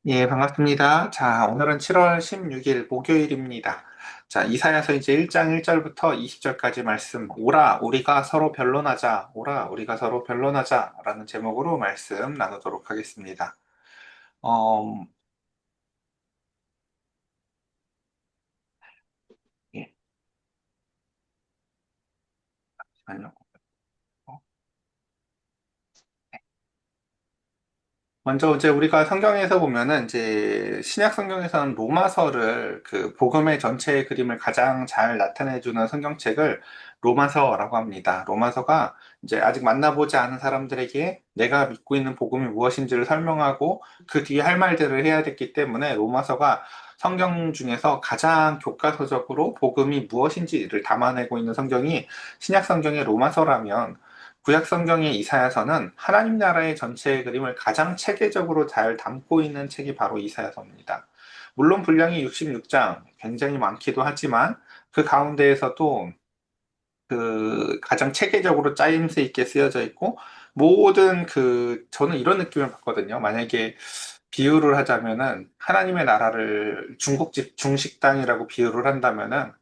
예, 반갑습니다. 자, 오늘은 7월 16일 목요일입니다. 자, 이사야서 이제 1장 1절부터 20절까지 말씀, 오라, 우리가 서로 변론하자, 오라, 우리가 서로 변론하자, 라는 제목으로 말씀 나누도록 하겠습니다. 어, 예, 잠시만요. 어, 먼저 이제 우리가 성경에서 보면은 이제 신약 성경에서는 로마서를 그 복음의 전체의 그림을 가장 잘 나타내주는 성경책을 로마서라고 합니다. 로마서가 이제 아직 만나보지 않은 사람들에게 내가 믿고 있는 복음이 무엇인지를 설명하고 그 뒤에 할 말들을 해야 됐기 때문에 로마서가 성경 중에서 가장 교과서적으로 복음이 무엇인지를 담아내고 있는 성경이 신약 성경의 로마서라면 구약 성경의 이사야서는 하나님 나라의 전체의 그림을 가장 체계적으로 잘 담고 있는 책이 바로 이사야서입니다. 물론 분량이 66장, 굉장히 많기도 하지만 그 가운데에서도 그 가장 체계적으로 짜임새 있게 쓰여져 있고 모든 저는 이런 느낌을 받거든요. 만약에 비유를 하자면은 하나님의 나라를 중국집 중식당이라고 비유를 한다면은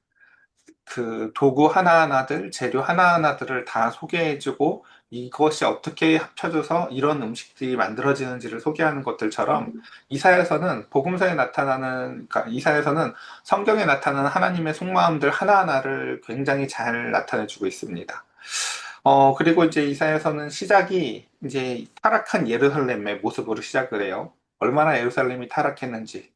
그 도구 하나하나들, 재료 하나하나들을 다 소개해주고 이것이 어떻게 합쳐져서 이런 음식들이 만들어지는지를 소개하는 것들처럼 이사야서는 복음서에 나타나는, 그러니까 이사야서는 성경에 나타나는 하나님의 속마음들 하나하나를 굉장히 잘 나타내주고 있습니다. 그리고 이제 이사야서는 시작이 이제 타락한 예루살렘의 모습으로 시작을 해요. 얼마나 예루살렘이 타락했는지.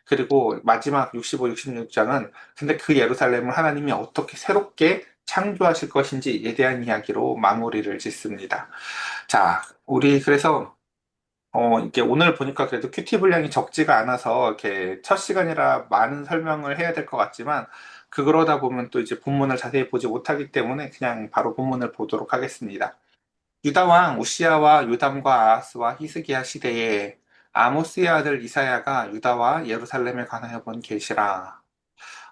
그리고 마지막 65, 66장은 근데 그 예루살렘을 하나님이 어떻게 새롭게 창조하실 것인지에 대한 이야기로 마무리를 짓습니다. 자, 우리 그래서 이게 오늘 보니까 그래도 큐티 분량이 적지가 않아서 이렇게 첫 시간이라 많은 설명을 해야 될 것 같지만 그러다 보면 또 이제 본문을 자세히 보지 못하기 때문에 그냥 바로 본문을 보도록 하겠습니다. 유다 왕 우시야와 요담과 아하스와 히스기야 시대에 아모스의 아들 이사야가 유다와 예루살렘에 관하여 본 계시라.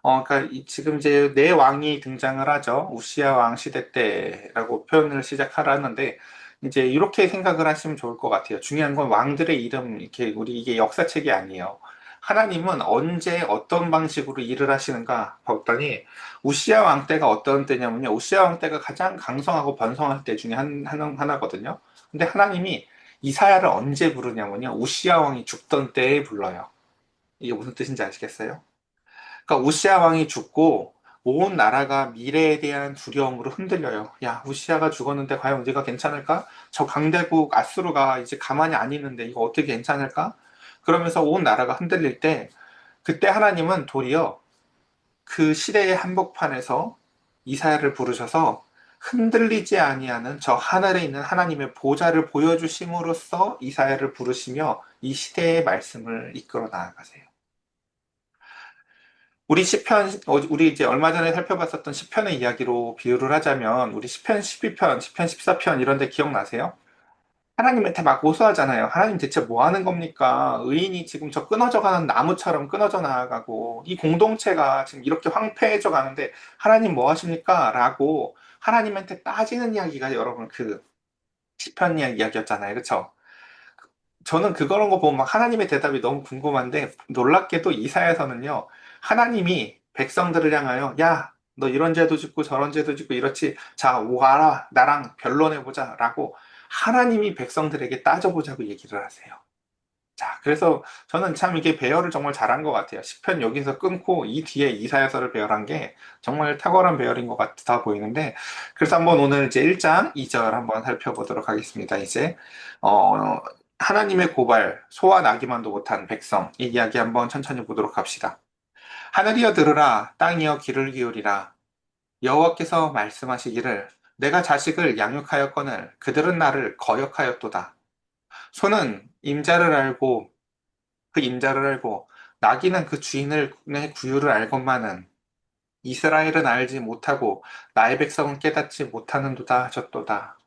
그러니까 지금 이제 네 왕이 등장을 하죠. 우시야 왕 시대 때라고 표현을 시작하라는데 이제 이렇게 생각을 하시면 좋을 것 같아요. 중요한 건 왕들의 이름 이렇게 우리 이게 역사책이 아니에요. 하나님은 언제 어떤 방식으로 일을 하시는가 봤더니 우시야 왕 때가 어떤 때냐면요. 우시야 왕 때가 가장 강성하고 번성할 때 중에 하나거든요. 근데 하나님이 이사야를 언제 부르냐면요. 우시야 왕이 죽던 때에 불러요. 이게 무슨 뜻인지 아시겠어요? 그러니까 우시아 왕이 죽고 온 나라가 미래에 대한 두려움으로 흔들려요. 야, 우시아가 죽었는데 과연 우리가 괜찮을까? 저 강대국 아수르가 이제 가만히 안 있는데 이거 어떻게 괜찮을까? 그러면서 온 나라가 흔들릴 때 그때 하나님은 도리어 그 시대의 한복판에서 이사야를 부르셔서 흔들리지 아니하는 저 하늘에 있는 하나님의 보좌를 보여주심으로써 이사야를 부르시며 이 시대의 말씀을 이끌어 나아가세요. 우리 시편, 우리 이제 얼마 전에 살펴봤었던 시편의 이야기로 비유를 하자면, 우리 시편 12편, 시편 14편 이런 데 기억나세요? 하나님한테 막 고소하잖아요. 하나님 대체 뭐 하는 겁니까? 의인이 지금 저 끊어져 가는 나무처럼 끊어져 나아가고, 이 공동체가 지금 이렇게 황폐해져 가는데, 하나님 뭐 하십니까? 라고 하나님한테 따지는 이야기가 여러분 그 시편 이야기였잖아요. 그쵸? 저는 그런 거 보면 막 하나님의 대답이 너무 궁금한데 놀랍게도 이사야서는요 하나님이 백성들을 향하여 야 너 이런 죄도 짓고 저런 죄도 짓고 이렇지 자 와라 나랑 변론해보자 라고 하나님이 백성들에게 따져보자고 얘기를 하세요. 자 그래서 저는 참 이게 배열을 정말 잘한 것 같아요. 시편 여기서 끊고 이 뒤에 이사야서를 배열한 게 정말 탁월한 배열인 것 같아 보이는데 그래서 한번 오늘 이제 1장 2절 한번 살펴보도록 하겠습니다. 이제 어, 하나님의 고발, 소와 나기만도 못한 백성, 이 이야기 한번 천천히 보도록 합시다. 하늘이여 들으라, 땅이여 귀를 기울이라. 여호와께서 말씀하시기를, 내가 자식을 양육하였거늘 그들은 나를 거역하였도다. 소는 임자를 알고 그 임자를 알고 나귀는 그 주인의 구유를 알건만은 이스라엘은 알지 못하고 나의 백성은 깨닫지 못하는도다 하셨도다.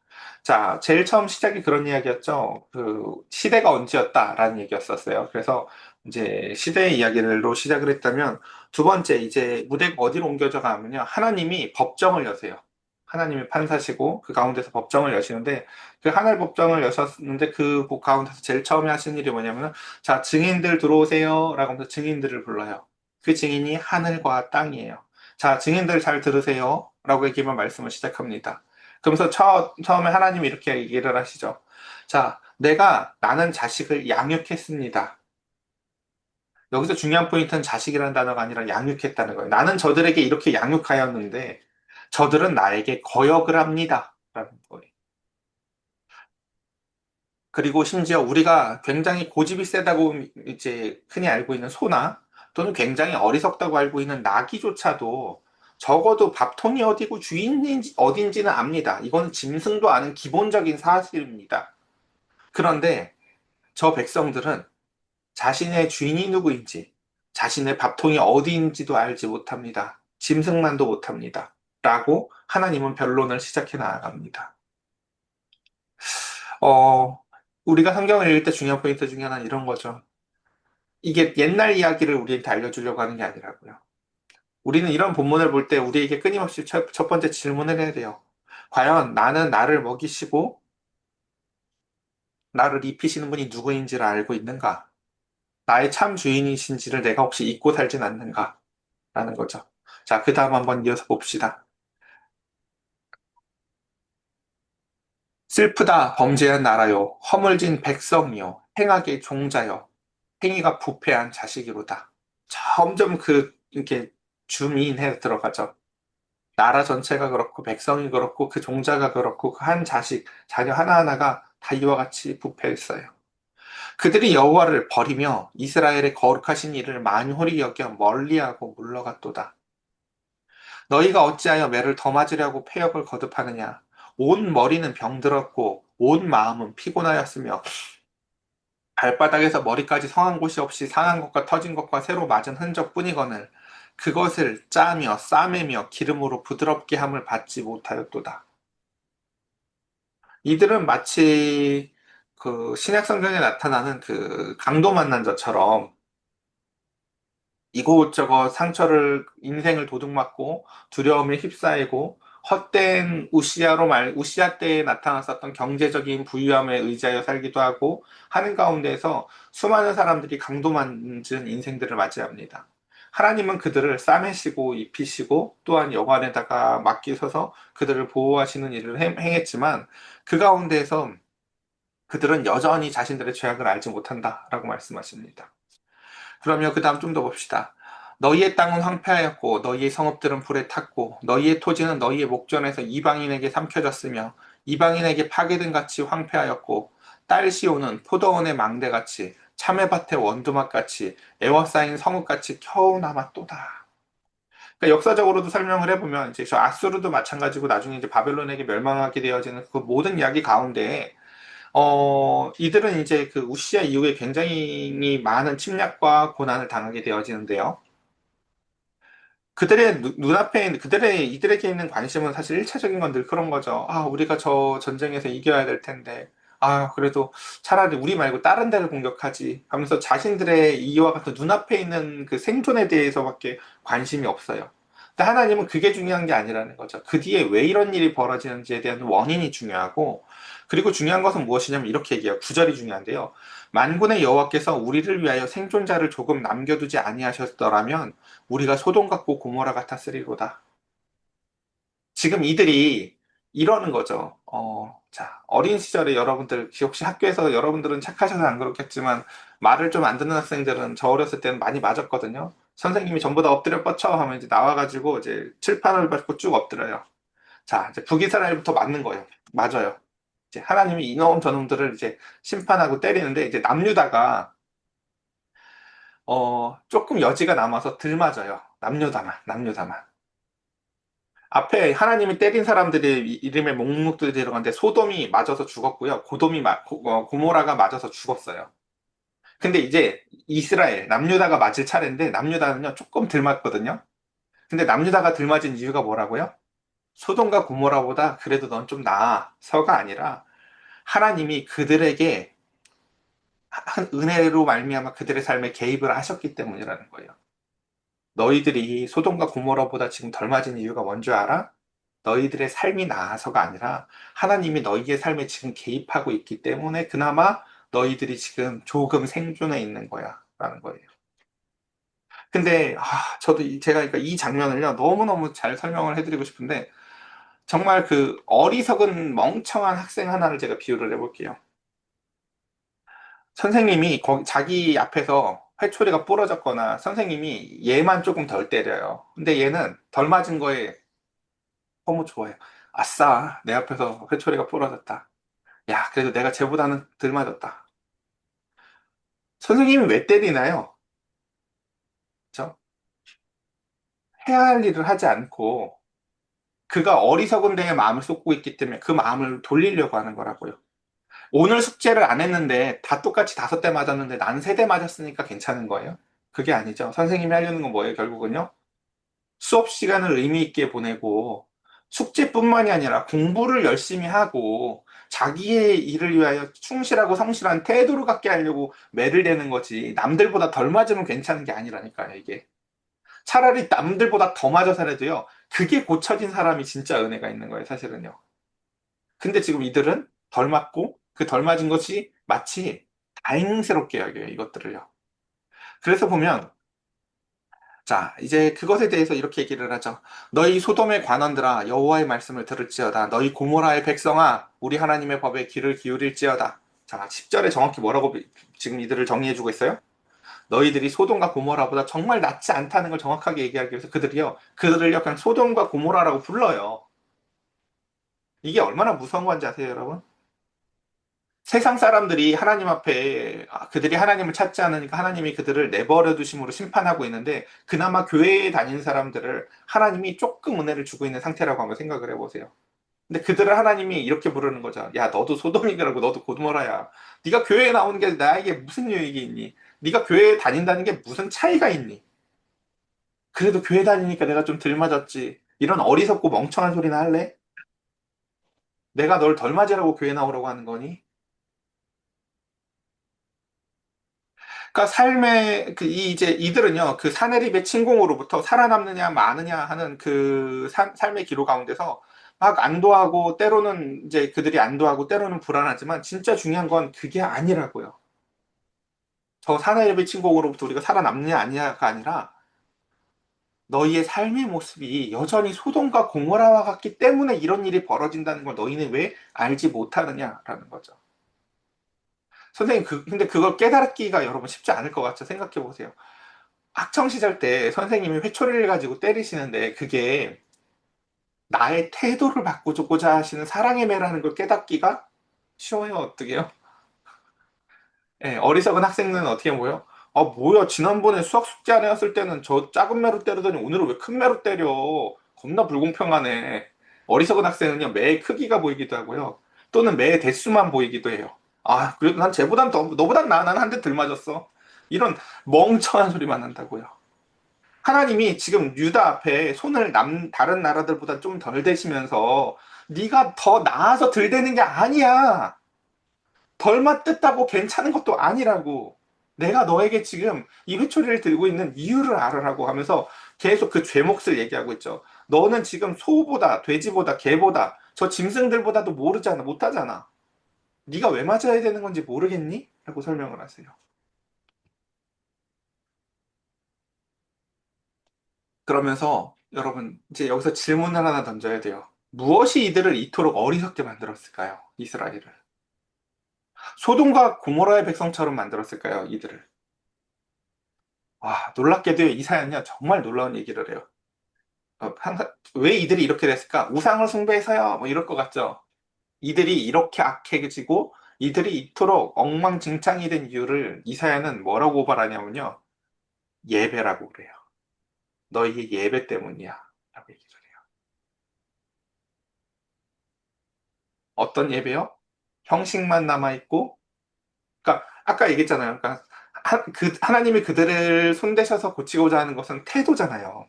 자, 제일 처음 시작이 그런 이야기였죠. 그 시대가 언제였다라는 얘기였었어요. 그래서 이제 시대의 이야기로 시작을 했다면 두 번째 이제 무대가 어디로 옮겨져 가면요. 하나님이 법정을 여세요. 하나님이 판사시고 그 가운데서 법정을 여시는데 그 하늘 법정을 여셨는데 그 가운데서 제일 처음에 하신 일이 뭐냐면은 자, 증인들 들어오세요 라고 하면서 증인들을 불러요. 그 증인이 하늘과 땅이에요. 자, 증인들 잘 들으세요 라고 얘기만 말씀을 시작합니다. 그러면서 처음에 하나님이 이렇게 얘기를 하시죠. 자, 나는 자식을 양육했습니다. 여기서 중요한 포인트는 자식이라는 단어가 아니라 양육했다는 거예요. 나는 저들에게 이렇게 양육하였는데 저들은 나에게 거역을 합니다. 라는 거예요. 그리고 심지어 우리가 굉장히 고집이 세다고 이제 흔히 알고 있는 소나 또는 굉장히 어리석다고 알고 있는 나귀조차도 적어도 밥통이 어디고 주인인지 어딘지는 압니다. 이거는 짐승도 아는 기본적인 사실입니다. 그런데 저 백성들은 자신의 주인이 누구인지, 자신의 밥통이 어디인지도 알지 못합니다. 짐승만도 못합니다. 라고 하나님은 변론을 시작해 나아갑니다. 어, 우리가 성경을 읽을 때 중요한 포인트 중에 하나는 이런 거죠. 이게 옛날 이야기를 우리한테 알려주려고 하는 게 아니라고요. 우리는 이런 본문을 볼 때 우리에게 끊임없이 첫 번째 질문을 해야 돼요. 과연 나는 나를 먹이시고 나를 입히시는 분이 누구인지를 알고 있는가? 나의 참 주인이신지를 내가 혹시 잊고 살진 않는가? 라는 거죠. 자, 그 다음 한번 이어서 봅시다. 슬프다 범죄한 나라요 허물진 백성이요 행악의 종자요 행위가 부패한 자식이로다. 점점 이렇게 줌인해 들어가죠. 나라 전체가 그렇고 백성이 그렇고 그 종자가 그렇고 그 한 자식 자녀 하나하나가 다 이와 같이 부패했어요. 그들이 여호와를 버리며 이스라엘의 거룩하신 이를 만홀히 여겨 멀리하고 물러갔도다. 너희가 어찌하여 매를 더 맞으려고 패역을 거듭하느냐? 온 머리는 병들었고 온 마음은 피곤하였으며 발바닥에서 머리까지 성한 곳이 없이 상한 것과 터진 것과 새로 맞은 흔적뿐이거늘 그것을 짜며 싸매며 기름으로 부드럽게 함을 받지 못하였도다. 이들은 마치 그 신약 성경에 나타나는 그 강도 만난 자처럼 이곳저곳 상처를 인생을 도둑맞고 두려움에 휩싸이고 헛된 우시아 때에 나타났었던 경제적인 부유함에 의지하여 살기도 하고 하는 가운데서 수많은 사람들이 강도만은 인생들을 맞이합니다. 하나님은 그들을 싸매시고 입히시고 또한 여관에다가 맡기셔서 그들을 보호하시는 일을 행했지만 그 가운데에서 그들은 여전히 자신들의 죄악을 알지 못한다라고 말씀하십니다. 그러면 그 다음 좀 더 봅시다. 너희의 땅은 황폐하였고 너희의 성읍들은 불에 탔고 너희의 토지는 너희의 목전에서 이방인에게 삼켜졌으며 이방인에게 파괴된 같이 황폐하였고 딸 시온은 포도원의 망대같이 참외밭의 원두막같이 애워싸인 성읍같이 겨우 남았도다. 그러니까 역사적으로도 설명을 해보면 이제 저 아수르도 마찬가지고 나중에 이제 바벨론에게 멸망하게 되어지는 그 모든 이야기 가운데 이들은 이제 그 우시아 이후에 굉장히 많은 침략과 고난을 당하게 되어지는데요. 그들의 눈앞에, 이들에게 있는 관심은 사실 일차적인 건 늘 그런 거죠. 아, 우리가 저 전쟁에서 이겨야 될 텐데. 아, 그래도 차라리 우리 말고 다른 데를 공격하지 하면서 자신들의 이와 같은 눈앞에 있는 그 생존에 대해서밖에 관심이 없어요. 근데 하나님은 그게 중요한 게 아니라는 거죠. 그 뒤에 왜 이런 일이 벌어지는지에 대한 원인이 중요하고, 그리고 중요한 것은 무엇이냐면 이렇게 얘기해요. 구절이 중요한데요. 만군의 여호와께서 우리를 위하여 생존자를 조금 남겨두지 아니하셨더라면 우리가 소돔 같고 고모라 같았으리로다. 지금 이들이 이러는 거죠. 자, 어린 시절에 여러분들, 혹시 학교에서 여러분들은 착하셔서 안 그렇겠지만, 말을 좀 안 듣는 학생들은 저 어렸을 때는 많이 맞았거든요. 선생님이 전부 다 엎드려 뻗쳐 하면 이제 나와가지고 이제 칠판을 밟고 쭉 엎드려요. 자, 이제 북이스라엘부터 맞는 거예요. 맞아요. 이제 하나님이 이놈 저놈들을 이제 심판하고 때리는데, 이제 남유다가, 조금 여지가 남아서 들 맞아요. 남유다만. 앞에 하나님이 때린 사람들의 이름에 목록들이 들어갔는데 소돔이 맞아서 죽었고요. 고모라가 맞아서 죽었어요. 근데 이제 이스라엘, 남유다가 맞을 차례인데 남유다는요 조금 덜 맞거든요. 근데 남유다가 덜 맞은 이유가 뭐라고요? 소돔과 고모라보다 그래도 넌 좀 나아서가 아니라 하나님이 그들에게 한 은혜로 말미암아 그들의 삶에 개입을 하셨기 때문이라는 거예요. 너희들이 소돔과 고모라보다 지금 덜 맞은 이유가 뭔 줄 알아? 너희들의 삶이 나아서가 아니라 하나님이 너희의 삶에 지금 개입하고 있기 때문에 그나마 너희들이 지금 조금 생존해 있는 거야. 라는 거예요. 근데, 저도 제가 그러니까 이 장면을요, 너무너무 잘 설명을 해드리고 싶은데, 정말 그 어리석은 멍청한 학생 하나를 제가 비유를 해볼게요. 선생님이 자기 앞에서 회초리가 부러졌거나 선생님이 얘만 조금 덜 때려요. 근데 얘는 덜 맞은 거에 너무 좋아해요. 아싸, 내 앞에서 회초리가 부러졌다. 야, 그래도 내가 쟤보다는 덜 맞았다. 선생님이 왜 때리나요? 그죠? 해야 할 일을 하지 않고 그가 어리석은 데에 마음을 쏟고 있기 때문에 그 마음을 돌리려고 하는 거라고요. 오늘 숙제를 안 했는데 다 똑같이 5대 맞았는데 난 3대 맞았으니까 괜찮은 거예요? 그게 아니죠. 선생님이 하려는 건 뭐예요, 결국은요? 수업 시간을 의미 있게 보내고 숙제뿐만이 아니라 공부를 열심히 하고 자기의 일을 위하여 충실하고 성실한 태도를 갖게 하려고 매를 대는 거지. 남들보다 덜 맞으면 괜찮은 게 아니라니까요, 이게. 차라리 남들보다 더 맞아서라도요. 그게 고쳐진 사람이 진짜 은혜가 있는 거예요, 사실은요. 근데 지금 이들은 덜 맞고 그 덜 맞은 것이 마치 다행스럽게 여겨요, 이것들을요. 그래서 보면 자, 이제 그것에 대해서 이렇게 얘기를 하죠. 너희 소돔의 관원들아, 여호와의 말씀을 들을지어다. 너희 고모라의 백성아, 우리 하나님의 법에 귀를 기울일지어다. 자, 10절에 정확히 뭐라고 지금 이들을 정리해주고 있어요? 너희들이 소돔과 고모라보다 정말 낫지 않다는 걸 정확하게 얘기하기 위해서 그들을요, 그냥 소돔과 고모라라고 불러요. 이게 얼마나 무서운 건지 아세요, 여러분? 세상 사람들이 하나님 앞에 그들이 하나님을 찾지 않으니까 하나님이 그들을 내버려 두심으로 심판하고 있는데 그나마 교회에 다니는 사람들을 하나님이 조금 은혜를 주고 있는 상태라고 한번 생각을 해보세요. 근데 그들을 하나님이 이렇게 부르는 거죠. 야, 너도 소돔이라고 너도 고모라야. 네가 교회에 나오는 게 나에게 무슨 유익이 있니? 네가 교회에 다닌다는 게 무슨 차이가 있니? 그래도 교회 다니니까 내가 좀 덜 맞았지. 이런 어리석고 멍청한 소리나 할래? 내가 널 덜 맞으라고 교회 나오라고 하는 거니? 그러니까 삶의 이 이제 이들은요 그 사내립의 침공으로부터 살아남느냐 마느냐 하는 그 삶의 기로 가운데서 막 안도하고 때로는 이제 그들이 안도하고 때로는 불안하지만 진짜 중요한 건 그게 아니라고요. 저 사내립의 침공으로부터 우리가 살아남느냐 아니냐가 아니라 너희의 삶의 모습이 여전히 소돔과 고모라와 같기 때문에 이런 일이 벌어진다는 걸 너희는 왜 알지 못하느냐라는 거죠. 선생님, 근데 그걸 깨달기가 여러분 쉽지 않을 것 같죠? 생각해 보세요. 학창 시절 때 선생님이 회초리를 가지고 때리시는데 그게 나의 태도를 바꾸고자 하시는 사랑의 매라는 걸 깨닫기가 쉬워요, 어떻게요? 예, 어리석은 학생은 어떻게 보여? 뭐야, 지난번에 수학 숙제 안 해왔을 때는 저 작은 매로 때리더니 오늘은 왜 큰 매로 때려? 겁나 불공평하네. 어리석은 학생은요, 매의 크기가 보이기도 하고요. 또는 매의 대수만 보이기도 해요. 그래도 난 쟤보단 너보단 나아. 난 한 대 덜 맞았어. 이런 멍청한 소리만 한다고요. 하나님이 지금 유다 앞에 손을 다른 나라들보다 좀 덜 대시면서 네가 더 나아서 덜 되는 게 아니야. 덜 맞댔다고 괜찮은 것도 아니라고. 내가 너에게 지금 이 회초리를 들고 있는 이유를 알아라고 하면서 계속 그 죄 몫을 얘기하고 있죠. 너는 지금 소보다 돼지보다 개보다 저 짐승들보다도 모르잖아, 못하잖아. 네가 왜 맞아야 되는 건지 모르겠니? 라고 설명을 하세요. 그러면서 여러분 이제 여기서 질문을 하나 던져야 돼요. 무엇이 이들을 이토록 어리석게 만들었을까요? 이스라엘을. 소돔과 고모라의 백성처럼 만들었을까요? 이들을. 놀랍게도 이사야는요, 정말 놀라운 얘기를 해요. 항상, 왜 이들이 이렇게 됐을까? 우상을 숭배해서요, 뭐 이럴 것 같죠? 이들이 이렇게 악해지고, 이들이 이토록 엉망진창이 된 이유를 이사야는 뭐라고 고발하냐면요, 예배라고 그래요. 너희의 예배 때문이야. 라고 얘기를 해요. 어떤 예배요? 형식만 남아있고, 그러니까 아까 얘기했잖아요. 그러니까 하나님이 그들을 손대셔서 고치고자 하는 것은 태도잖아요.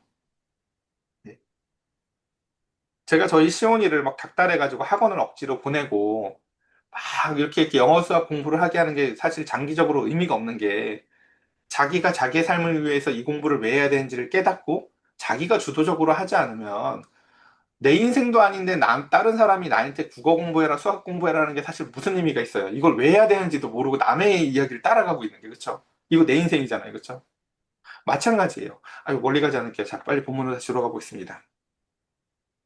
예. 제가 저희 시온이를 막 닥달해가지고 학원을 억지로 보내고 막 이렇게 영어 수학 공부를 하게 하는 게 사실 장기적으로 의미가 없는 게 자기가 자기의 삶을 위해서 이 공부를 왜 해야 되는지를 깨닫고 자기가 주도적으로 하지 않으면 내 인생도 아닌데 다른 사람이 나한테 국어 공부해라, 수학 공부해라는 게 사실 무슨 의미가 있어요. 이걸 왜 해야 되는지도 모르고 남의 이야기를 따라가고 있는 게, 그쵸? 이거 내 인생이잖아요. 그쵸? 마찬가지예요. 아유, 멀리 가지 않을게요. 자, 빨리 본문으로 다시 들어가 보겠습니다.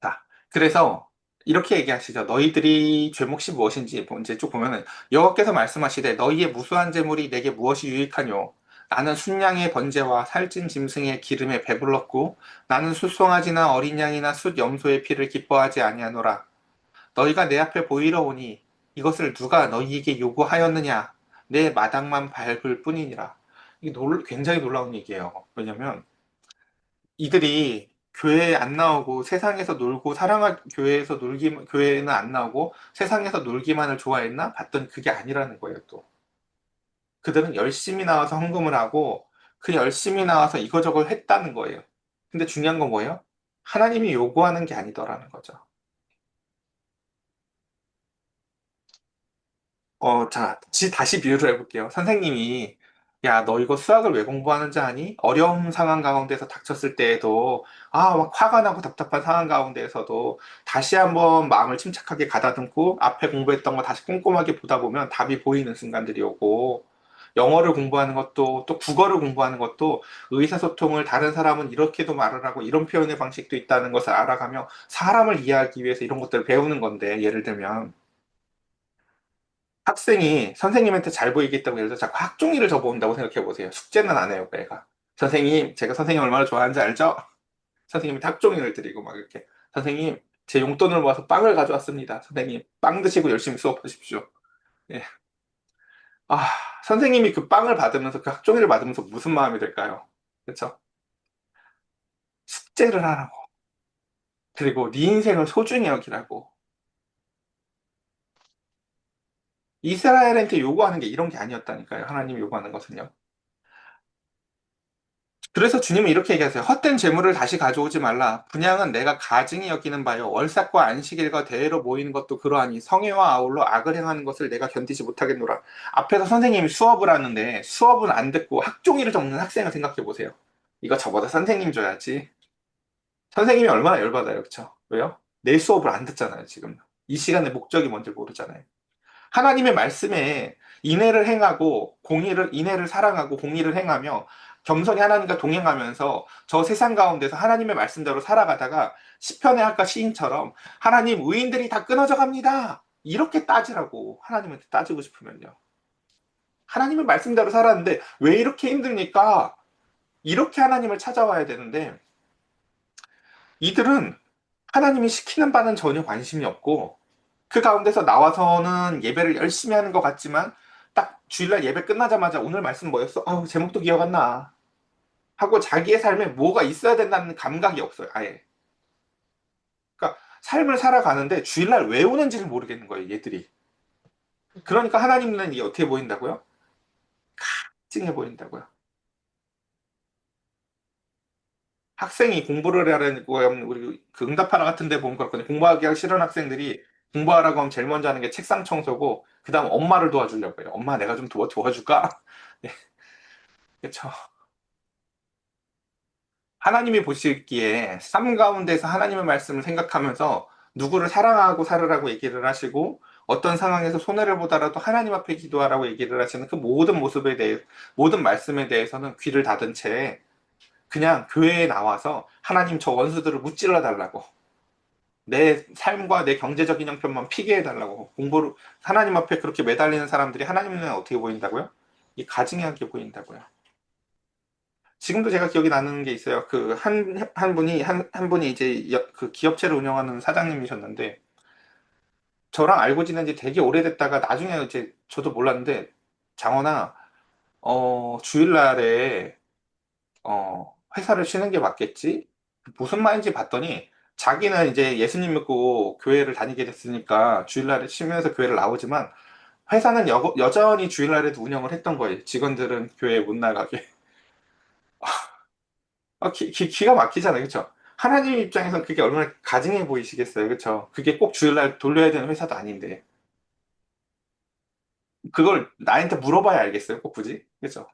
자, 그래서 이렇게 얘기하시죠. 너희들이 죄목이 무엇인지 이제 쭉 보면은 여호와께서 말씀하시되 너희의 무수한 재물이 내게 무엇이 유익하뇨? 나는 순양의 번제와 살찐 짐승의 기름에 배불렀고 나는 숫송아지나 어린 양이나 숫 염소의 피를 기뻐하지 아니하노라. 너희가 내 앞에 보이러 오니 이것을 누가 너희에게 요구하였느냐? 내 마당만 밟을 뿐이니라. 이게 굉장히 놀라운 얘기예요. 왜냐면 이들이 교회에 안 나오고 세상에서 놀고 교회에서 교회에는 안 나오고 세상에서 놀기만을 좋아했나? 봤더니 그게 아니라는 거예요, 또. 그들은 열심히 나와서 헌금을 하고 그 열심히 나와서 이거저걸 했다는 거예요. 근데 중요한 건 뭐예요? 하나님이 요구하는 게 아니더라는 거죠. 자, 다시 비유를 해볼게요. 선생님이, 야, 너 이거 수학을 왜 공부하는지 아니? 어려운 상황 가운데서 닥쳤을 때에도, 막 화가 나고 답답한 상황 가운데에서도 다시 한번 마음을 침착하게 가다듬고 앞에 공부했던 거 다시 꼼꼼하게 보다 보면 답이 보이는 순간들이 오고, 영어를 공부하는 것도, 또 국어를 공부하는 것도 의사소통을 다른 사람은 이렇게도 말을 하고 이런 표현의 방식도 있다는 것을 알아가며 사람을 이해하기 위해서 이런 것들을 배우는 건데, 예를 들면. 학생이 선생님한테 잘 보이겠다고 해서 자꾸 학종이를 적어온다고 생각해 보세요. 숙제는 안 해요, 그 애가. 선생님, 제가 선생님 얼마나 좋아하는지 알죠? 선생님이 학종이를 드리고 막 이렇게. 선생님, 제 용돈을 모아서 빵을 가져왔습니다. 선생님, 빵 드시고 열심히 수업하십시오. 예. 아, 선생님이 그 빵을 받으면서 그 학종이를 받으면서 무슨 마음이 들까요? 그렇죠? 숙제를 하라고. 그리고 네 인생을 소중히 여기라고. 이스라엘한테 요구하는 게 이런 게 아니었다니까요. 하나님이 요구하는 것은요. 그래서 주님은 이렇게 얘기하세요. 헛된 재물을 다시 가져오지 말라. 분양은 내가 가증히 여기는 바요. 월삭과 안식일과 대회로 모이는 것도 그러하니 성회와 아울러 악을 행하는 것을 내가 견디지 못하겠노라. 앞에서 선생님이 수업을 하는데 수업은 안 듣고 학종이를 적는 학생을 생각해 보세요. 이거 저보다 선생님 줘야지. 선생님이 얼마나 열받아요. 그쵸? 왜요? 내 수업을 안 듣잖아요, 지금. 이 시간의 목적이 뭔지 모르잖아요. 하나님의 말씀에 인애를 사랑하고 공의를 행하며 겸손히 하나님과 동행하면서 저 세상 가운데서 하나님의 말씀대로 살아가다가 시편의 아까 시인처럼 하나님 의인들이 다 끊어져 갑니다. 이렇게 따지라고 하나님한테 따지고 싶으면요. 하나님의 말씀대로 살았는데 왜 이렇게 힘듭니까? 이렇게 하나님을 찾아와야 되는데 이들은 하나님이 시키는 바는 전혀 관심이 없고 그 가운데서 나와서는 예배를 열심히 하는 것 같지만 딱 주일날 예배 끝나자마자 오늘 말씀 뭐였어? 제목도 기억 안 나. 하고 자기의 삶에 뭐가 있어야 된다는 감각이 없어요. 아예. 그러니까 삶을 살아가는데 주일날 왜 오는지를 모르겠는 거예요. 얘들이. 그러니까 하나님 눈에는 이게 어떻게 보인다고요? 찡해 보인다고요. 학생이 공부를 하려고 하면 우리 그 응답하라 같은 데 보면 그렇거든요. 공부하기 싫은 학생들이 공부하라고 하면 제일 먼저 하는 게 책상 청소고 그다음 엄마를 도와주려고 해요. 엄마 내가 좀 도와줄까? 네, 그렇죠. 하나님이 보시기에 삶 가운데서 하나님의 말씀을 생각하면서 누구를 사랑하고 살으라고 얘기를 하시고 어떤 상황에서 손해를 보더라도 하나님 앞에 기도하라고 얘기를 하시는 그 모든 모습에 대해 모든 말씀에 대해서는 귀를 닫은 채 그냥 교회에 나와서 하나님 저 원수들을 무찔러 달라고 내 삶과 내 경제적인 형편만 피게 해달라고 공부를 하나님 앞에 그렇게 매달리는 사람들이 하나님은 어떻게 보인다고요? 이 가증하게 보인다고요. 지금도 제가 기억이 나는 게 있어요. 한 분이 이제 그 기업체를 운영하는 사장님이셨는데, 저랑 알고 지낸 지 되게 오래됐다가 나중에 이제 저도 몰랐는데, 장원아, 주일날에, 회사를 쉬는 게 맞겠지? 무슨 말인지 봤더니, 자기는 이제 예수님 믿고 교회를 다니게 됐으니까 주일날에 쉬면서 교회를 나오지만, 회사는 여전히 주일날에도 운영을 했던 거예요. 직원들은 교회에 못 나가게. 기가 막히잖아요. 그쵸? 하나님 입장에서 그게 얼마나 가증해 보이시겠어요. 그쵸? 그게 꼭 주일날 돌려야 되는 회사도 아닌데. 그걸 나한테 물어봐야 알겠어요. 꼭 굳이. 그쵸?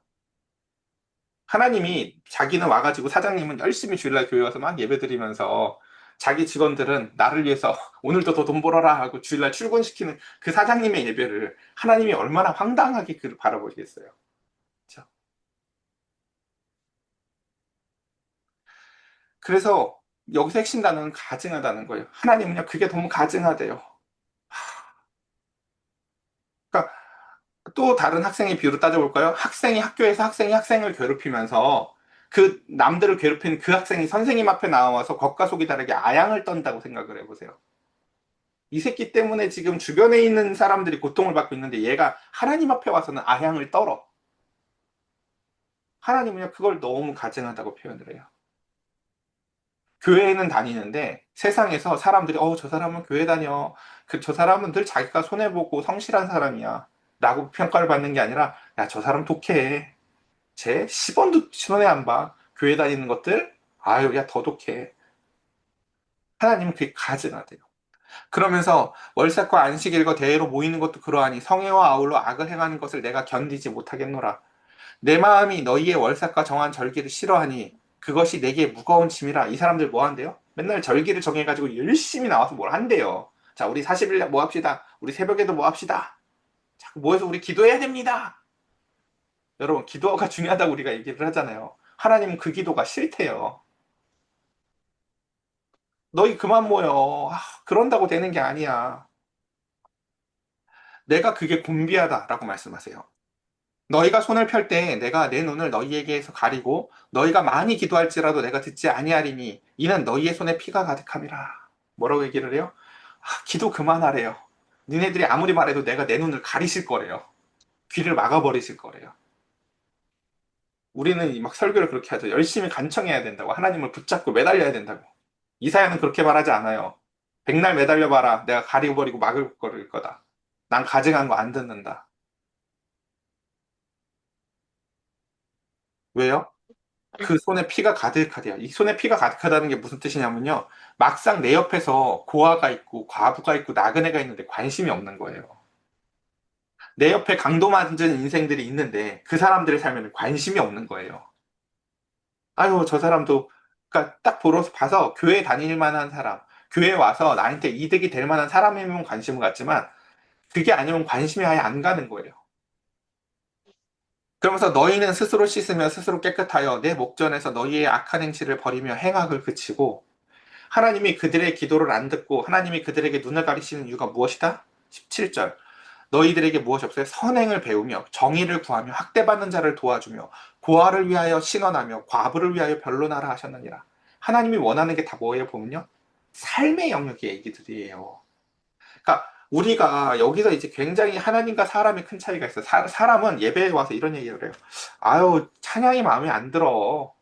하나님이 자기는 와가지고 사장님은 열심히 주일날 교회 와서 막 예배 드리면서 자기 직원들은 나를 위해서 오늘도 더 돈 벌어라 하고 주일날 출근시키는 그 사장님의 예배를 하나님이 얼마나 황당하게 그를 바라보시겠어요. 그렇죠? 그래서 여기서 핵심 단어는 가증하다는 거예요. 하나님은요, 그게 너무 가증하대요. 그러니까 또 다른 학생의 비유로 따져볼까요? 학생이 학교에서 학생이 학생을 괴롭히면서 그 남들을 괴롭히는 그 학생이 선생님 앞에 나와서 겉과 속이 다르게 아양을 떤다고 생각을 해보세요. 이 새끼 때문에 지금 주변에 있는 사람들이 고통을 받고 있는데 얘가 하나님 앞에 와서는 아양을 떨어. 하나님은요, 그걸 너무 가증하다고 표현을 해요. 교회에는 다니는데 세상에서 사람들이 저 사람은 교회 다녀. 저 사람은 늘 자기가 손해보고 성실한 사람이야. 라고 평가를 받는 게 아니라 야, 저 사람 독해. 쟤 10원도 손해 안 봐. 교회 다니는 것들? 아유, 야, 더 독해. 하나님은 그게 가증하대요. 그러면서 월삭과 안식일과 대회로 모이는 것도 그러하니 성회와 아울러 악을 행하는 것을 내가 견디지 못하겠노라. 내 마음이 너희의 월삭과 정한 절기를 싫어하니 그것이 내게 무거운 짐이라. 이 사람들 뭐 한대요? 맨날 절기를 정해가지고 열심히 나와서 뭘 한대요. 자, 우리 40일 뭐 합시다. 우리 새벽에도 뭐 합시다. 자꾸 모여서 우리 기도해야 됩니다. 여러분, 기도가 중요하다고 우리가 얘기를 하잖아요. 하나님은 그 기도가 싫대요. 너희 그만 모여. 그런다고 되는 게 아니야. 내가 그게 곤비하다라고 말씀하세요. 너희가 손을 펼 때 내가 내 눈을 너희에게서 가리고 너희가 많이 기도할지라도 내가 듣지 아니하리니 이는 너희의 손에 피가 가득함이라. 뭐라고 얘기를 해요? 기도 그만하래요. 니네들이 아무리 말해도 내가 내 눈을 가리실 거래요. 귀를 막아버리실 거래요. 우리는 막 설교를 그렇게 하죠. 열심히 간청해야 된다고. 하나님을 붙잡고 매달려야 된다고. 이사야는 그렇게 말하지 않아요. 백날 매달려봐라. 내가 가리고버리고 막을 거다. 난 가증한 거 안 듣는다. 왜요? 그 손에 피가 가득하대요. 이 손에 피가 가득하다는 게 무슨 뜻이냐면요. 막상 내 옆에서 고아가 있고 과부가 있고 나그네가 있는데 관심이 없는 거예요. 내 옆에 강도 맞은 인생들이 있는데 그 사람들의 삶에는 관심이 없는 거예요. 아유, 저 사람도, 그러니까 딱 보러 봐서 교회 다닐 만한 사람, 교회 와서 나한테 이득이 될 만한 사람이면 관심을 갖지만 그게 아니면 관심이 아예 안 가는 거예요. 그러면서 너희는 스스로 씻으며 스스로 깨끗하여 내 목전에서 너희의 악한 행실을 버리며 행악을 그치고 하나님이 그들의 기도를 안 듣고 하나님이 그들에게 눈을 가리시는 이유가 무엇이다? 17절. 너희들에게 무엇이 없어요? 선행을 배우며 정의를 구하며 학대받는 자를 도와주며 고아를 위하여 신원하며 과부를 위하여 변론하라 하셨느니라. 하나님이 원하는 게 다 뭐예요? 보면요. 삶의 영역의 얘기들이에요. 그러니까 우리가 여기서 이제 굉장히 하나님과 사람의 큰 차이가 있어요. 사람은 예배에 와서 이런 얘기를 해요. 아유, 찬양이 마음에 안 들어.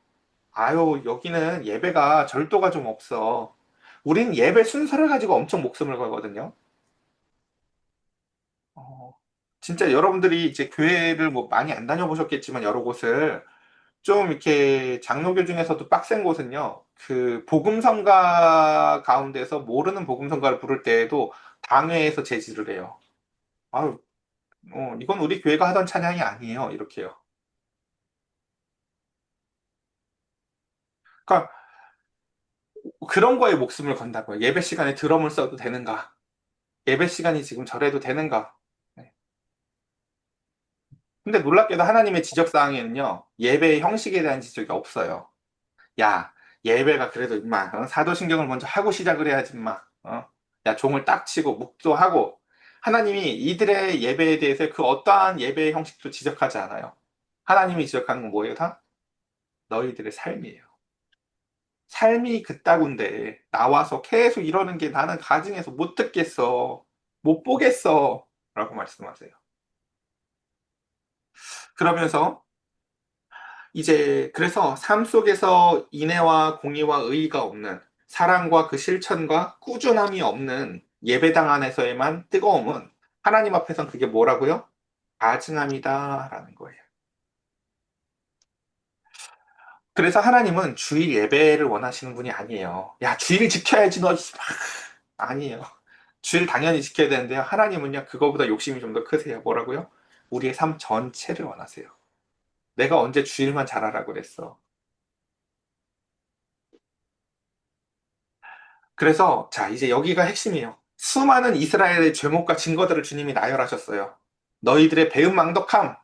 아유, 여기는 예배가 절도가 좀 없어. 우리는 예배 순서를 가지고 엄청 목숨을 걸거든요. 어, 진짜 여러분들이 이제 교회를 뭐 많이 안 다녀보셨겠지만 여러 곳을 좀 이렇게 장로교 중에서도 빡센 곳은요. 그 복음성가 가운데서 모르는 복음성가를 부를 때에도 당회에서 제지를 해요. 아유, 이건 우리 교회가 하던 찬양이 아니에요. 이렇게요. 그러니까 그런 거에 목숨을 건다고요. 예배 시간에 드럼을 써도 되는가? 예배 시간이 지금 저래도 되는가? 네. 근데 놀랍게도 하나님의 지적사항에는요, 예배의 형식에 대한 지적이 없어요. 야, 예배가 그래도 임마, 사도신경을 먼저 하고 시작을 해야지, 임마. 야, 종을 딱 치고, 묵도하고. 하나님이 이들의 예배에 대해서 그 어떠한 예배의 형식도 지적하지 않아요. 하나님이 지적하는 건 뭐예요, 다? 너희들의 삶이에요. 삶이 그따군데, 나와서 계속 이러는 게 나는 가증해서 못 듣겠어. 못 보겠어. 라고 말씀하세요. 그러면서 이제 그래서 삶 속에서 인애와 공의와 의의가 없는 사랑과 그 실천과 꾸준함이 없는 예배당 안에서의만 뜨거움은 하나님 앞에선 그게 뭐라고요? 가증함이다라는 거예요. 그래서 하나님은 주일 예배를 원하시는 분이 아니에요. 야, 주일 지켜야지 너. 아니에요. 주일 당연히 지켜야 되는데요. 하나님은요, 그거보다 욕심이 좀 더 크세요. 뭐라고요? 우리의 삶 전체를 원하세요. 내가 언제 주일만 잘하라고 그랬어. 그래서 자, 이제 여기가 핵심이에요. 수많은 이스라엘의 죄목과 증거들을 주님이 나열하셨어요. 너희들의 배은망덕함,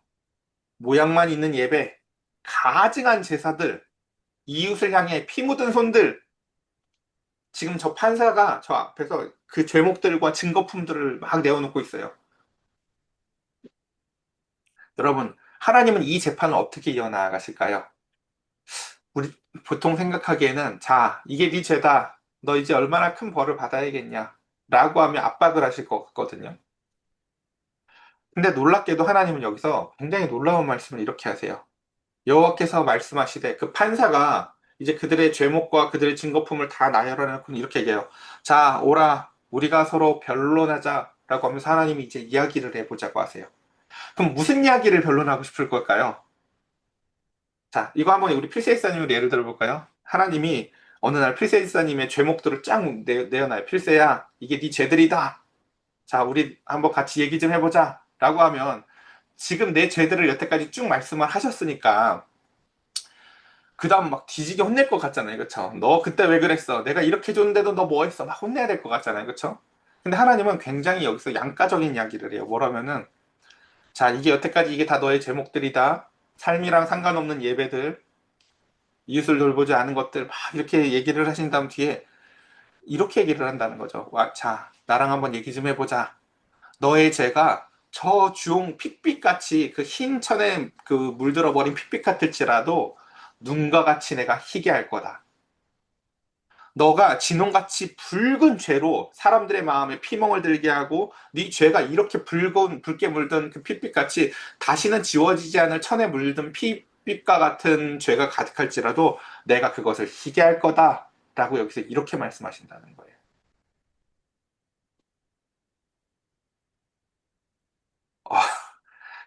모양만 있는 예배, 가증한 제사들, 이웃을 향해 피 묻은 손들. 지금 저 판사가 저 앞에서 그 죄목들과 증거품들을 막 내어놓고 있어요. 여러분, 하나님은 이 재판을 어떻게 이어나가실까요? 우리 보통 생각하기에는 자, 이게 네 죄다. 너 이제 얼마나 큰 벌을 받아야겠냐? 라고 하며 압박을 하실 것 같거든요. 근데 놀랍게도 하나님은 여기서 굉장히 놀라운 말씀을 이렇게 하세요. 여호와께서 말씀하시되 그 판사가 이제 그들의 죄목과 그들의 증거품을 다 나열하놓고 이렇게 얘기해요. 자, 오라, 우리가 서로 변론하자라고 하면서 하나님이 이제 이야기를 해보자고 하세요. 그럼 무슨 이야기를 변론하고 싶을 걸까요? 자, 이거 한번 우리 필세이사님으로 예를 들어볼까요? 하나님이 어느 날 필세이사님의 죄목들을 쫙 내어놔요. 필세야, 이게 네 죄들이다. 자, 우리 한번 같이 얘기 좀 해보자. 라고 하면 지금 내 죄들을 여태까지 쭉 말씀을 하셨으니까 그 다음 막 뒤지게 혼낼 것 같잖아요. 그쵸? 너 그때 왜 그랬어? 내가 이렇게 줬는데도 너 뭐 했어? 막 혼내야 될 것 같잖아요. 그쵸? 근데 하나님은 굉장히 여기서 양가적인 이야기를 해요. 뭐라면은 자, 이게 여태까지 이게 다 너의 제목들이다. 삶이랑 상관없는 예배들, 이웃을 돌보지 않은 것들 막 이렇게 얘기를 하신 다음 뒤에 이렇게 얘기를 한다는 거죠. 와, 자, 나랑 한번 얘기 좀 해보자. 너의 죄가 저 주홍 핏빛같이 그 흰 천에 그 물들어 버린 핏빛 같을지라도 눈과 같이 내가 희게 할 거다. 너가 진홍같이 붉은 죄로 사람들의 마음에 피멍을 들게 하고 네 죄가 이렇게 붉은 붉게 물든 그 핏빛같이 다시는 지워지지 않을 천에 물든 핏빛과 같은 죄가 가득할지라도 내가 그것을 희게 할 거다라고 여기서 이렇게 말씀하신다는 거예요. 어,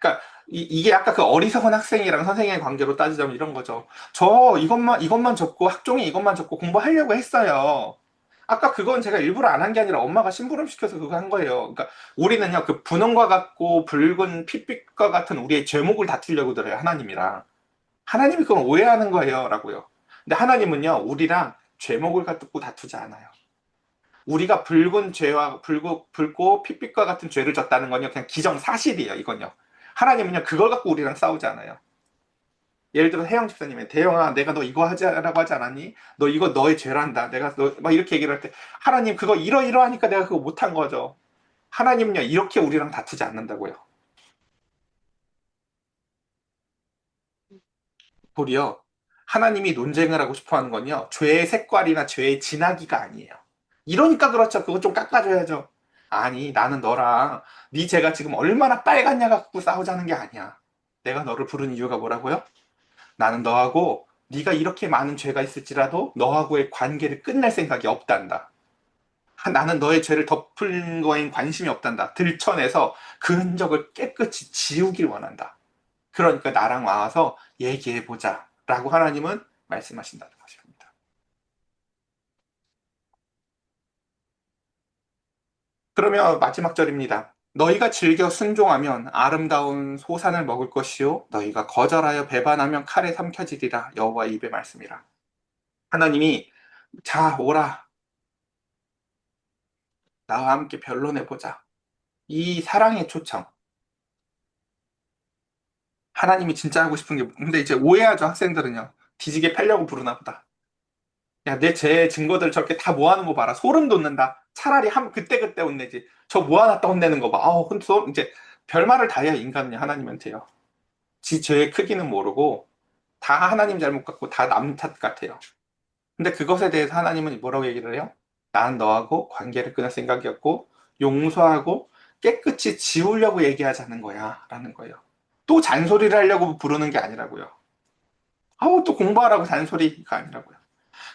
그러니까 이게 아까 그 어리석은 학생이랑 선생님의 관계로 따지자면 이런 거죠. 저 이것만 적고 학종에 이것만 적고 공부하려고 했어요. 아까 그건 제가 일부러 안 한 게 아니라 엄마가 심부름 시켜서 그거 한 거예요. 그러니까 우리는요 그 분홍과 같고 붉은 핏빛과 같은 우리의 죄목을 다투려고 들어요 하나님이랑. 하나님이 그건 오해하는 거예요라고요. 근데 하나님은요 우리랑 죄목을 갖고 다투지 않아요. 우리가 붉은 죄와 붉고 핏빛과 같은 죄를 졌다는 건요 그냥 기정사실이에요 이건요. 하나님은요 그걸 갖고 우리랑 싸우지 않아요. 예를 들어 혜영 집사님이 대영아 내가 너 이거 하자라고 하지 않았니? 너 이거 너의 죄란다. 내가 너 막 이렇게 얘기를 할 때 하나님 그거 이러이러하니까 내가 그거 못한 거죠. 하나님은요 이렇게 우리랑 다투지 않는다고요. 도리어 하나님이 논쟁을 하고 싶어 하는 건요 죄의 색깔이나 죄의 진하기가 아니에요. 이러니까 그렇죠. 그거 좀 깎아줘야죠. 아니 나는 너랑 네 죄가 지금 얼마나 빨갛냐 갖고 싸우자는 게 아니야. 내가 너를 부른 이유가 뭐라고요? 나는 너하고 네가 이렇게 많은 죄가 있을지라도 너하고의 관계를 끝낼 생각이 없단다. 나는 너의 죄를 덮은 거엔 관심이 없단다. 들춰내서 그 흔적을 깨끗이 지우길 원한다. 그러니까 나랑 와서 얘기해보자. 라고 하나님은 말씀하신다는 것입니다. 그러면 마지막 절입니다. 너희가 즐겨 순종하면 아름다운 소산을 먹을 것이요 너희가 거절하여 배반하면 칼에 삼켜지리라 여호와 입의 말씀이라. 하나님이 자 오라 나와 함께 변론해보자. 이 사랑의 초청. 하나님이 진짜 하고 싶은 게, 근데 이제 오해하죠, 학생들은요. 뒤지게 패려고 부르나 보다. 야, 내 제 증거들 저렇게 다 모아놓은 거 봐라. 소름 돋는다. 차라리 그때그때 혼내지. 저 모아놨다 혼내는 거 봐. 근데 이제 별말을 다 해요, 인간이 하나님한테요. 지 죄의 크기는 모르고, 다 하나님 잘못 같고, 다 남 탓 같아요. 근데 그것에 대해서 하나님은 뭐라고 얘기를 해요? 난 너하고 관계를 끊을 생각이었고, 용서하고 깨끗이 지우려고 얘기하자는 거야. 라는 거예요. 또 잔소리를 하려고 부르는 게 아니라고요. 또 공부하라고 잔소리가 아니라고요.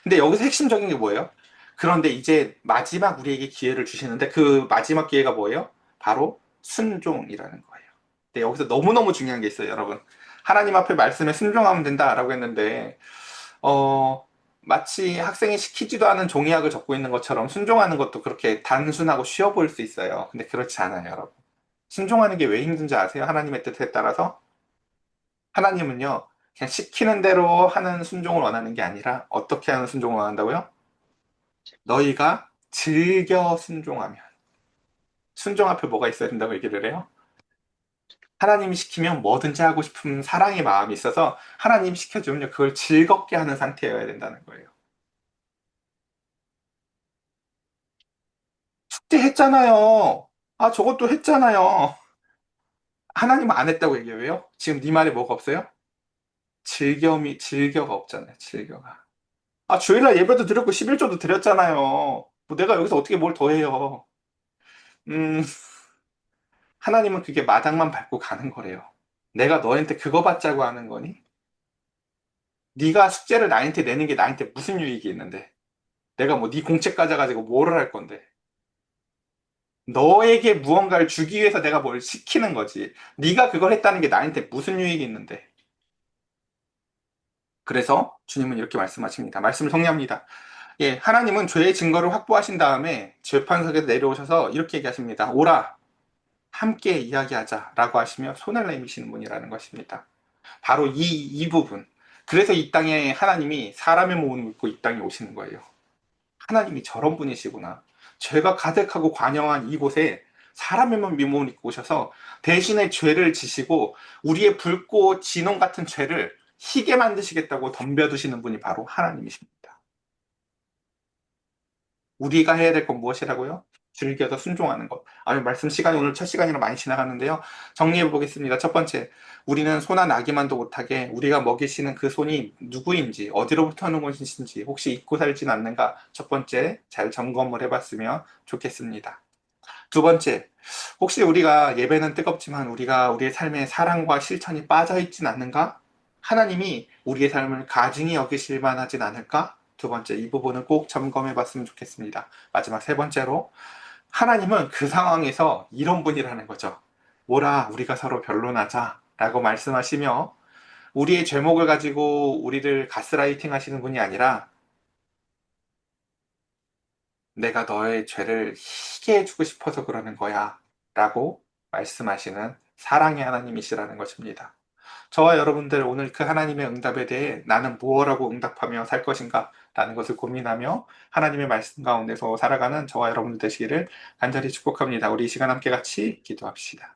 근데 여기서 핵심적인 게 뭐예요? 그런데 이제 마지막 우리에게 기회를 주시는데 그 마지막 기회가 뭐예요? 바로 순종이라는 거예요. 근데 여기서 너무너무 중요한 게 있어요, 여러분. 하나님 앞에 말씀에 순종하면 된다라고 했는데, 마치 학생이 시키지도 않은 종이학을 적고 있는 것처럼 순종하는 것도 그렇게 단순하고 쉬워 보일 수 있어요. 근데 그렇지 않아요, 여러분. 순종하는 게 왜 힘든지 아세요? 하나님의 뜻에 따라서? 하나님은요, 그냥 시키는 대로 하는 순종을 원하는 게 아니라 어떻게 하는 순종을 원한다고요? 너희가 즐겨 순종하면. 순종 앞에 뭐가 있어야 된다고 얘기를 해요? 하나님이 시키면 뭐든지 하고 싶은 사랑의 마음이 있어서 하나님 시켜주면 그걸 즐겁게 하는 상태여야 된다는 거예요. 숙제 했잖아요. 아, 저것도 했잖아요. 하나님은 안 했다고 얘기해요. 지금 네 말에 뭐가 없어요? 즐겨가 없잖아요. 즐겨가. 아, 주일날 예배도 드렸고 11조도 드렸잖아요. 뭐 내가 여기서 어떻게 뭘 더 해요. 음, 하나님은 그게 마당만 밟고 가는 거래요. 내가 너한테 그거 받자고 하는 거니? 네가 숙제를 나한테 내는 게 나한테 무슨 유익이 있는데? 내가 뭐 네 공책 가져가지고 뭐를 할 건데? 너에게 무언가를 주기 위해서 내가 뭘 시키는 거지. 네가 그걸 했다는 게 나한테 무슨 유익이 있는데? 그래서 주님은 이렇게 말씀하십니다. 말씀을 정리합니다. 예, 하나님은 죄의 증거를 확보하신 다음에 재판석에 내려오셔서 이렇게 얘기하십니다. 오라, 함께 이야기하자라고 하시며 손을 내미시는 분이라는 것입니다. 바로 이 부분. 그래서 이 땅에 하나님이 사람의 몸을 입고 이 땅에 오시는 거예요. 하나님이 저런 분이시구나. 죄가 가득하고 관영한 이곳에 사람의 몸을 입고 오셔서 대신에 죄를 지시고 우리의 붉고 진홍 같은 죄를 희게 만드시겠다고 덤벼두시는 분이 바로 하나님이십니다. 우리가 해야 될 건 무엇이라고요? 즐겨서 순종하는 것. 말씀 시간이 오늘 첫 시간이라 많이 지나갔는데요. 정리해 보겠습니다. 첫 번째, 우리는 소나 나기만도 못하게 우리가 먹이시는 그 손이 누구인지, 어디로부터 하는 것인지, 혹시 잊고 살진 않는가? 첫 번째, 잘 점검을 해봤으면 좋겠습니다. 두 번째, 혹시 우리가 예배는 뜨겁지만 우리가 우리의 삶에 사랑과 실천이 빠져 있진 않는가? 하나님이 우리의 삶을 가증히 여기실 만하진 않을까? 두 번째, 이 부분을 꼭 점검해 봤으면 좋겠습니다. 마지막 세 번째로, 하나님은 그 상황에서 이런 분이라는 거죠. 뭐라, 우리가 서로 변론하자. 라고 말씀하시며, 우리의 죄목을 가지고 우리를 가스라이팅 하시는 분이 아니라, 내가 너의 죄를 희게 해주고 싶어서 그러는 거야. 라고 말씀하시는 사랑의 하나님이시라는 것입니다. 저와 여러분들 오늘 그 하나님의 응답에 대해 나는 무엇라고 응답하며 살 것인가? 라는 것을 고민하며 하나님의 말씀 가운데서 살아가는 저와 여러분들 되시기를 간절히 축복합니다. 우리 이 시간 함께 같이 기도합시다.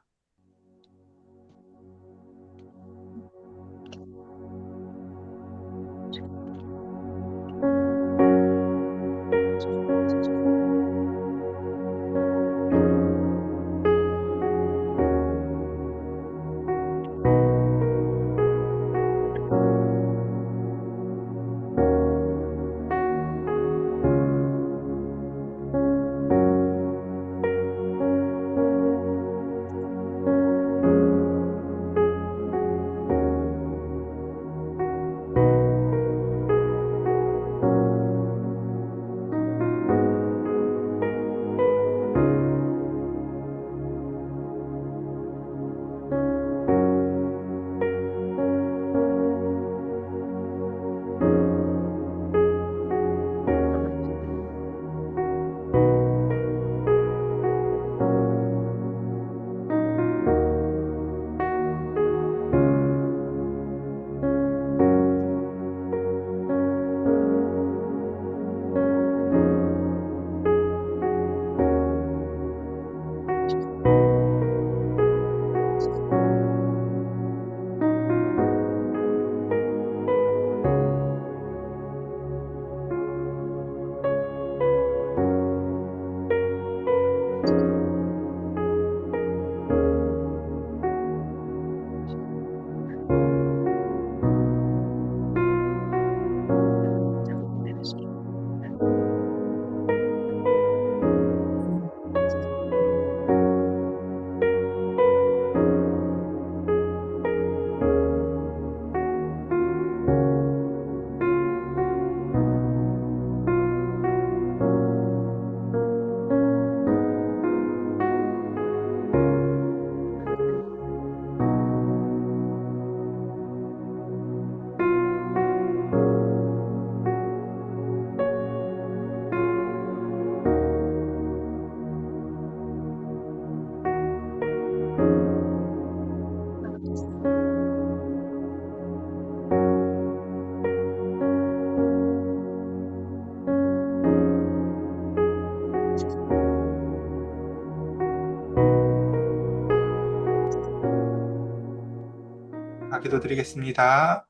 기도드리겠습니다.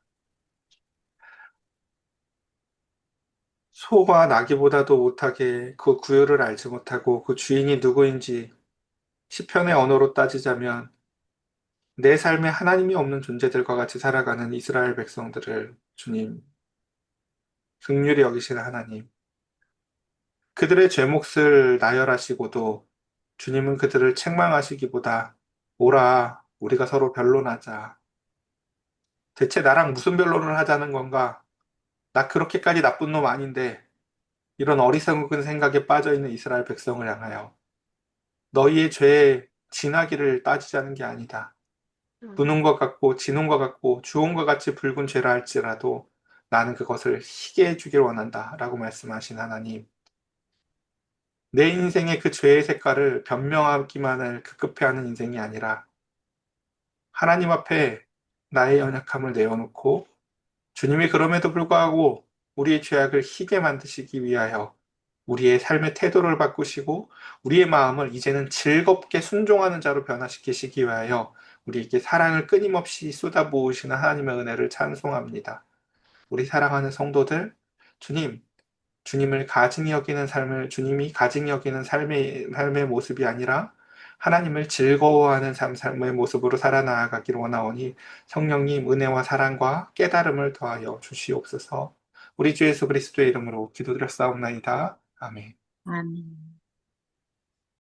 소가 나귀보다도 못하게 그 구유를 알지 못하고 그 주인이 누구인지 시편의 언어로 따지자면 내 삶에 하나님이 없는 존재들과 같이 살아가는 이스라엘 백성들을 주님, 긍휼히 여기시는 하나님, 그들의 죄 몫을 나열하시고도 주님은 그들을 책망하시기보다 오라, 우리가 서로 변론하자. 대체 나랑 무슨 변론을 하자는 건가? 나 그렇게까지 나쁜 놈 아닌데 이런 어리석은 생각에 빠져 있는 이스라엘 백성을 향하여 너희의 죄의 진하기를 따지자는 게 아니다. 음, 부는 것 같고 지는 것 같고 주홍과 같이 붉은 죄라 할지라도 나는 그것을 희게 해주길 원한다. 라고 말씀하신 하나님. 내 인생의 그 죄의 색깔을 변명하기만을 급급해하는 인생이 아니라 하나님 앞에 나의 연약함을 내어놓고 주님이 그럼에도 불구하고 우리의 죄악을 희게 만드시기 위하여 우리의 삶의 태도를 바꾸시고 우리의 마음을 이제는 즐겁게 순종하는 자로 변화시키시기 위하여 우리에게 사랑을 끊임없이 쏟아부으시는 하나님의 은혜를 찬송합니다. 우리 사랑하는 성도들, 주님, 주님을 가증히 여기는 삶을 주님이 가증히 여기는 삶의 모습이 아니라 하나님을 즐거워하는 삶의 모습으로 살아나가기를 원하오니 성령님 은혜와 사랑과 깨달음을 더하여 주시옵소서. 우리 주 예수 그리스도의 이름으로 기도드렸사옵나이다. 아멘. 아멘.